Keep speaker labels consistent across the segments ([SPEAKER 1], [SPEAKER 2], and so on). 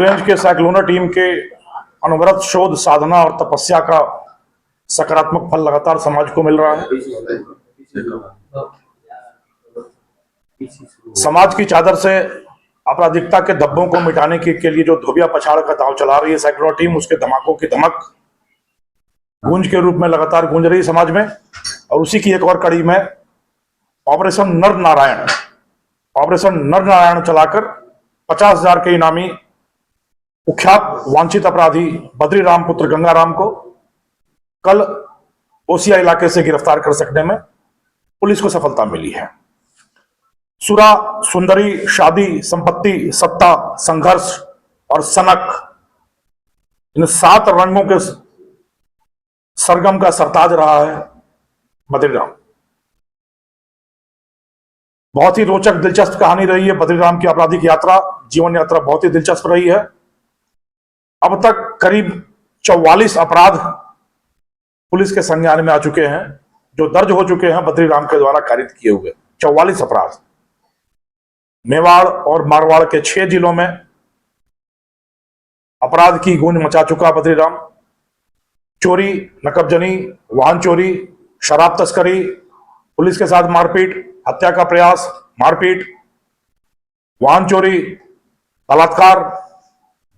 [SPEAKER 1] Range के साइक्लोनर team के अनवरत शोध साधना और तपस्या का सकारात्मक फल लगातार समाज को मिल रहा है। समाज की चादर से आपराधिकता के धब्बों को मिटाने के लिए जो धोबिया पछाड़ का दांव चला रही है साइक्लोनर टीम, उसके धमाकों की धमक गूंज के रूप में लगातार गूंज रही समाज में। और उसी की एक और कड़ी में ऑपरेशन नर नारायण चलाकर 50,000 के इनामी कुख्यात वांछित अपराधी बद्रीराम पुत्र गंगाराम को कल ओसिया इलाके से गिरफ्तार कर सकने में पुलिस को सफलता मिली है। सुरा, सुंदरी, शादी, संपत्ति, सत्ता, संघर्ष और सनक, इन 7 रंगों के सरगम का सरताज रहा है बद्रीराम। बहुत ही रोचक दिलचस्प कहानी रही है बद्रीराम की आपराधिक यात्रा, जीवन यात्रा बहुत ही दिलचस्प रही है। अब तक करीब 44 अपराध पुलिस के संज्ञान में आ चुके हैं, जो दर्ज हो चुके हैं बद्रीराम के द्वारा कारित किए हुए 44 अपराध। मेवाड़ और मारवाड़ के 6 जिलों में अपराध की गूंज मचा चुका बद्रीराम। चोरी, नकबजनी, वाहन चोरी, शराब तस्करी, पुलिस के साथ मारपीट, हत्या का प्रयास, मारपीट, वाहन चोरी, बलात्कार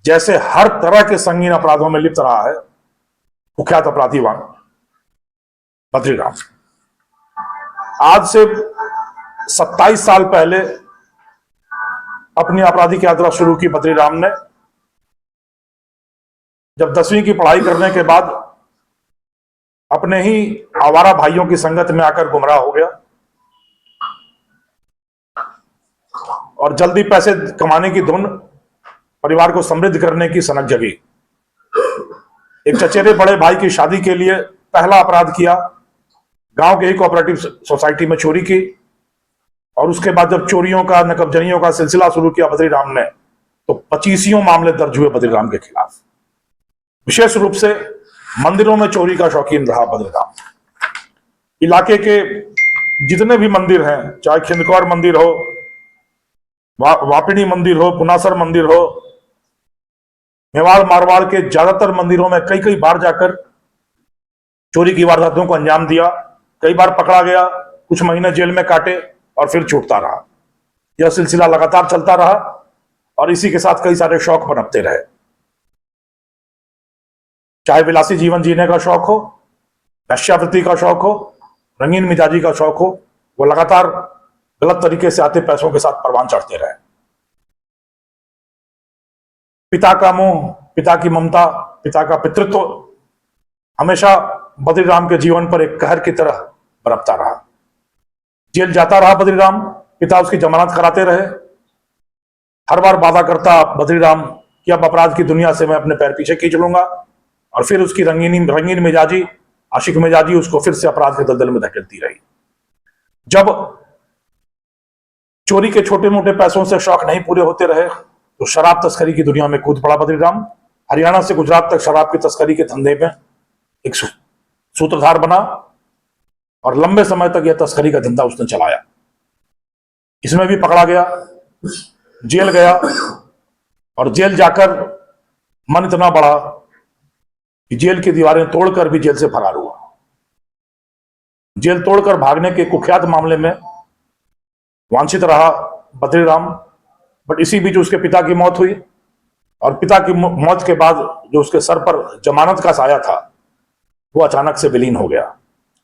[SPEAKER 1] जैसे हर तरह के संगीन अपराधों में लिप्त रहा है कुख्यात अपराधी बद्रीराम। आज से 27 साल पहले अपनी आपराधिक यात्रा शुरू की बद्रीराम ने। जब 10वीं की पढ़ाई करने के बाद अपने ही आवारा भाइयों की संगत में आकर गुमराह हो गया और जल्दी पैसे कमाने की धुन, परिवार को समृद्ध करने की सनक जगी। एक चचेरे बड़े भाई की शादी के लिए पहला अपराध किया, गांव के ही कोऑपरेटिव सोसाइटी में चोरी की। और उसके बाद जब चोरियों का, नकबजनियों का सिलसिला शुरू किया बद्रीराम ने, तो 25 मामले दर्ज हुए बद्रीराम के खिलाफ। विशेष रूप से मंदिरों में चोरी का शौकीन रहा बद्रीराम। इलाके के जितने भी मंदिर हैं, चाहे खिंदकौर मंदिर हो, वापिनी मंदिर हो, पुनासर मंदिर हो, मेवाड़ मारवाड़ के ज्यादातर मंदिरों में कई बार जाकर चोरी की वारदातों को अंजाम दिया। कई बार पकड़ा गया, कुछ महीने जेल में काटे और फिर छूटता रहा। यह सिलसिला लगातार चलता रहा और इसी के साथ कई सारे शौक पनपते रहे। चाहे विलासी जीवन जीने का शौक हो, वेश्यावृत्ति का शौक हो, रंगीन मिजाजी का शौक हो, वो लगातार गलत तरीके से आते पैसों के साथ परवान चढ़ते रहे। पिता का मोह, पिता की ममता, पिता का पितृत्व हमेशा बद्रीराम के जीवन पर एक कहर की तरह बरपता रहा। जेल जाता रहा बद्रीराम, पिता उसकी जमानत कराते रहे। हर बार वादा करता बद्रीराम कि अब अपराध की दुनिया से मैं अपने पैर पीछे खींच लूंगा, और फिर उसकी रंगीन मिजाजी, आशिक मिजाजी उसको फिर से अपराध के दलदल में धकेलती रही। जब चोरी के छोटे मोटे पैसों से शौक नहीं पूरे होते रहे तो शराब तस्करी की दुनिया में कूद पड़ा बद्रीराम। हरियाणा से गुजरात तक शराब की तस्करी के धंधे में एक सूत्रधार बना और लंबे समय तक यह तस्करी का धंधा उसने चलाया। इसमें भी पकड़ा गया, जेल गया, और जेल जाकर मन इतना बढ़ा कि जेल की दीवारें तोड़कर भी जेल से फरार हुआ। जेल तोड़कर भागने के कुख्यात मामले में वांछित रहा बद्रीराम। बट इसी बीच उसके पिता की मौत हुई, और पिता की मौत के बाद जो उसके सर पर जमानत का साया था वो अचानक से विलीन हो गया।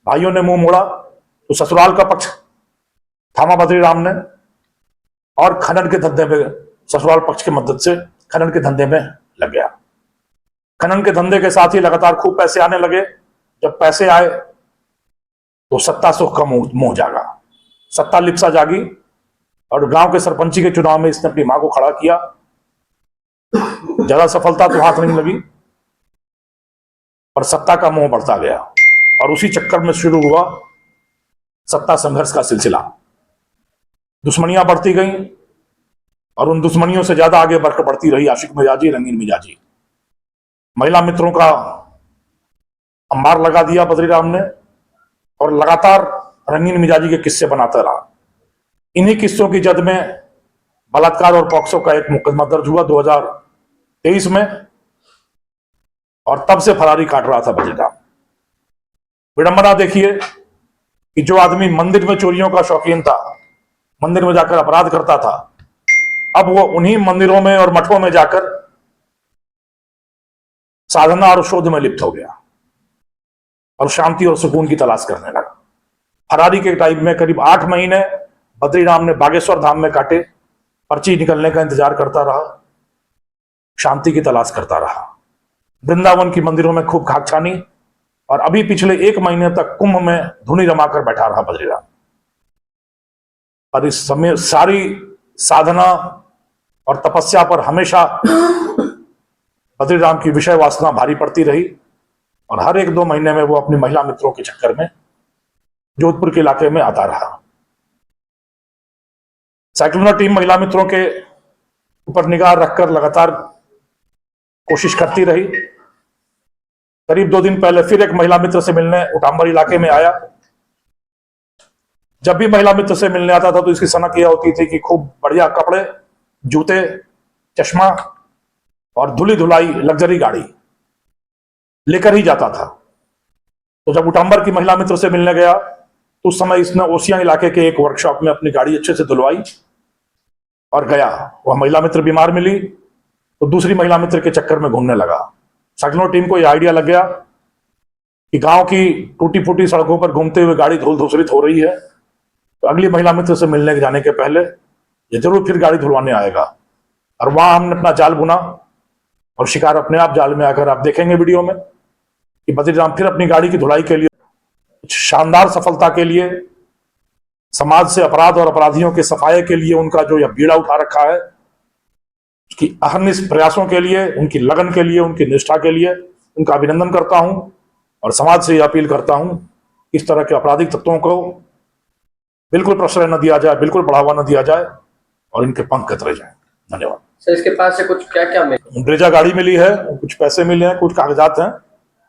[SPEAKER 1] भाइयों ने मुंह मोड़ा तो ससुराल का पक्ष थामा बद्रीराम ने, और खनन के धंधे में, ससुराल पक्ष की मदद से खनन के धंधे में लग गया। खनन के धंधे के साथ ही लगातार खूब पैसे आने लगे। जब पैसे आए तो सत्ता सुख का मोह जागा, सत्ता लिप्सा जागी, और गांव के सरपंची के चुनाव में इसने अपनी मां को खड़ा किया। ज्यादा सफलता तो हाथ नहीं लगी, पर सत्ता का मोह बढ़ता गया, और उसी चक्कर में शुरू हुआ सत्ता संघर्ष का सिलसिला। दुश्मनियां बढ़ती गईं, और उन दुश्मनियों से ज्यादा आगे बढ़ती रही आशिक मिजाजी, रंगीन मिजाजी। महिला मित्रों का अंबार लगा दिया बद्रीराम ने, और लगातार रंगीन मिजाजी के किस्से बनाता रहा। इन्हीं किस्सों की जद में बलात्कार और पॉक्सो का एक मुकदमा दर्ज हुआ 23 में, और तब से फरारी काट रहा था बद्रीराम। विडंबना देखिए कि जो आदमी मंदिर में चोरियों का शौकीन था, मंदिर में जाकर अपराध करता था, अब वो उन्हीं मंदिरों में और मठों में जाकर साधना और शोध में लिप्त हो गया और शांति और सुकून की तलाश करने लगा। फरारी के टाइम में करीब 8 महीने बद्रीराम ने बागेश्वर धाम में काटे, पर्ची निकलने का इंतजार करता रहा, शांति की तलाश करता रहा। वृंदावन की मंदिरों में खूब खाक छानी, और अभी पिछले 1 महीने तक कुंभ में धुनी रमाकर बैठा रहा बद्रीराम। पर इस समय सारी साधना और तपस्या पर हमेशा बद्रीराम की विषय वासना भारी पड़ती रही, और हर 1-2 महीने में वो अपनी महिला मित्रों के चक्कर में जोधपुर के इलाके में आता रहा। साइक्लोना टीम महिला मित्रों के ऊपर निगाह रखकर लगातार कोशिश करती रही। करीब 2 दिन पहले फिर एक महिला मित्र से मिलने उटाम्बर इलाके में आया। जब भी महिला मित्र से मिलने आता था तो इसकी सनक यह होती थी कि खूब बढ़िया कपड़े, जूते, चश्मा और धुली धुलाई लग्जरी गाड़ी लेकर ही जाता था। तो जब उटाम्बर की महिला मित्र से मिलने गया तो उस समय इसने ओसियां इलाके के एक वर्कशॉप में अपनी गाड़ी अच्छे से धुलवाई और गया। वह महिला मित्र बीमार मिली तो दूसरी महिला मित्र के चक्कर में घूमने लगा। साइक्लोना टीम को यह आइडिया लग गया कि गांव की टूटी फूटी सड़कों पर घूमते हुए गाड़ी धूल धूसरित हो रही है, तो अगली महिला मित्र से मिलने के जाने के पहले ये जरूर फिर गाड़ी धुलवाने आएगा। और वहां हमने अपना जाल बुना और शिकार अपने आप जाल में आकर, आप देखेंगे वीडियो में कि बद्रीराम फिर अपनी गाड़ी की धुलाई के लिए, शानदार सफलता के लिए, समाज से अपराध और अपराधियों के सफाये के लिए उनका जो यह बीड़ा उठा रखा है, उसकी अहर्निश प्रयासों के लिए, उनकी लगन के लिए, उनकी निष्ठा के लिए उनका अभिनंदन करता हूं। और समाज से यह अपील करता हूं कि इस तरह के आपराधिक तत्वों को बिल्कुल प्रश्रय न दिया जाए, बिल्कुल बढ़ावा न दिया जाए और इनके पंख कतरे जाए। धन्यवाद।
[SPEAKER 2] सर, इसके पास से कुछ क्या क्या मिला?
[SPEAKER 1] ब्रेजा गाड़ी मिली है, कुछ पैसे मिले हैं, कुछ कागजात हैं।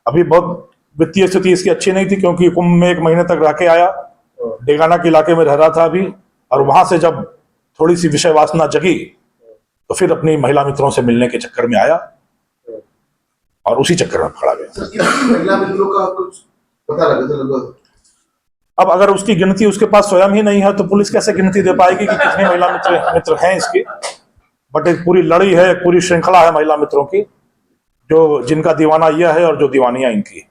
[SPEAKER 1] अभी बहुत वित्तीय स्थिति इसकी अच्छी नहीं थी क्योंकि कुंभ में 1 महीने तक रह के आया, डेगाना के इलाके में रह रहा था अभी, और वहां से जब थोड़ी सी विषय वासना जगी तो फिर अपनी महिला मित्रों से मिलने के चक्कर में आया और उसी चक्कर में पकड़ा गया।
[SPEAKER 3] महिला मित्रों का कुछ पता लगा था लगभग?
[SPEAKER 1] अब अगर उसकी गिनती उसके पास स्वयं ही नहीं है तो पुलिस कैसे गिनती दे पाएगी कि कितने महिला मित्र हैं इसकी। बट एक पूरी लड़ी है, एक पूरी श्रृंखला है महिला मित्रों की, जो जिनका दीवाना यह है और जो दीवानियां इनकी।